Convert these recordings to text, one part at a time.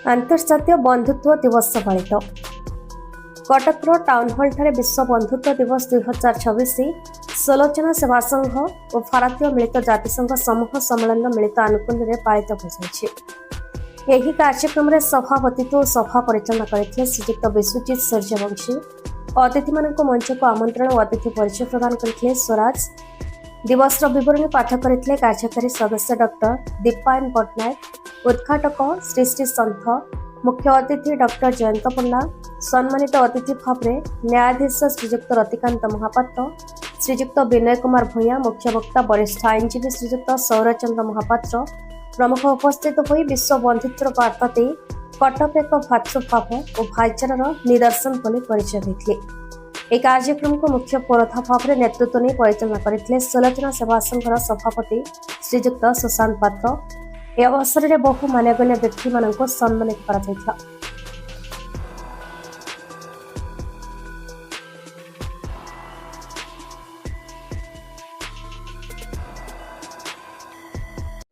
अंतर्जातीय बंधुत्व दिवस पालित कटकर टाउन हॉल ठारे विश्व बंधुत्व दिवस 2026 सुलोचना सेवा संघ और भारतीय मिलित जातिसंघ समूह सम्मेलन मिलित आनुकूल्य में पालित हो कार्यक्रम में सभापतित्व और सभा परिचालना करते श्रीजुक्त विश्वजीत सूर्यवंशी अतिथि मानक मंच को आमंत्रण और अतिथि परिचय प्रदान करते स्वराज दिवस बरणी पाठ करते कार्यकारी सदस्य डॉक्टर दीपायन पट्टनायक उद्घाटक श्री श्री सन्थ मुख्य अतिथि डॉक्टर जयंत पण्डा सम्मानित अतिथि भाव में न्यायाधीश श्रीजुक्त रतिकांत महापात्र श्रीजुक्त विनय कुमार भूया मुख्य वक्ता वरिष्ठ आईनजीवी श्रीजुक्त सौरचंद्र महापात्र प्रमुख उपस्थित हो विश्व बंधुत्व वार्ता दे कटक एक भातृभाव और भाईचारार निदर्शन बोली परिचय देते। यह कार्यक्रम को मुख्य पौरधा भाव में नेतृत्व नहीं परिचालना करते सुलोचना सेवा संघर सभापति श्रीजुक्त सुशांत पात्र। यह अवसर में बहु मान्यगण्य व्यक्ति मानक सम्मानित करा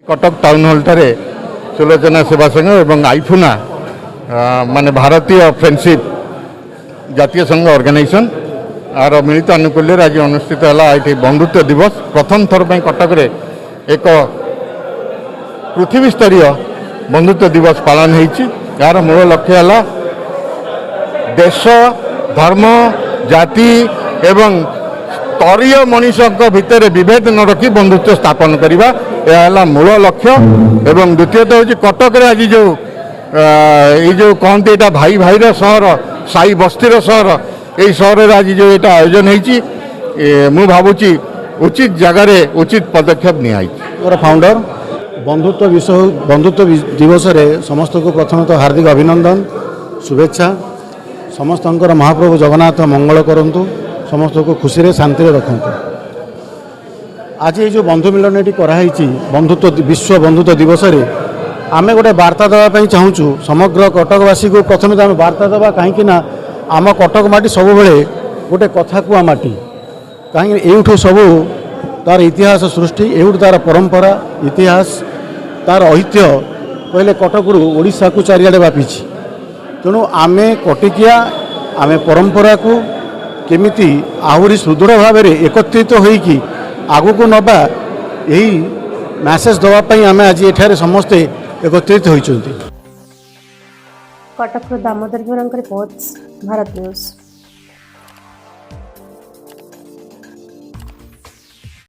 कटक टाउन हॉल ठारे सुलोचना सेवा संघ एवं आईफुना माने भारतीय फ्रेंडशिप जातीय संघ ऑर्गेनाइजेशन आर मिलित आनुकूल्य आज अनुष्ठित है बंधुत्व दिवस प्रथम थर पर कटक रे एक पृथ्वी स्तरीय बंधुत्व दिवस पालन होती। यार मूल लक्ष्य है देश धर्म जाति एवं स्तरीय मनुष्य भितर विभेद न रखी बंधुत्व स्थापन करवा यह मूल लक्ष्य। एवं द्वितीयतः हूँ कटक आज जो कहते यहाँ भाई भाई सहर साई बस्तीर सहर यही सहर आज जो यहाँ आयोजन होती मु भावुची उचित जगार उचित पदक्षेप निया फाउंडर बंधुत्व दिवस रे समस्त को प्रथम तो हार्दिक अभिनंदन शुभेच्छा। समस्त महाप्रभु जगन्नाथ मंगल करंतु समस्त को खुशी रे शांति रखु। आज ये जो बंधु मिलन ये कराई बंधुत्व विश्व बंधुत्व दिवस रे आमे गोटे वार्ता देवाई चाहूँ समग्र कटकवासी को प्रथम तो आम वार्ता देवा कहीं आम कटक माटी सब बेले गोटे कथा कुआ माटी कहीं एठू सब तार इतिहास सृष्टि एवं तार परंपरा इतिहास तार ऐतिह्य कहले कटकरू ओडिशा को चारिआडे व्यापी। तेणु आमे कटिकिया आमे परंपरा को केमिति आहुरी सुदृढ़ भाव में एकत्रित होइकी आगु को नबा यही मैसेज दवाई आमे आज एठारे समस्ते एकत्रित होइचंती। Cuttack Damodar report Bharat news.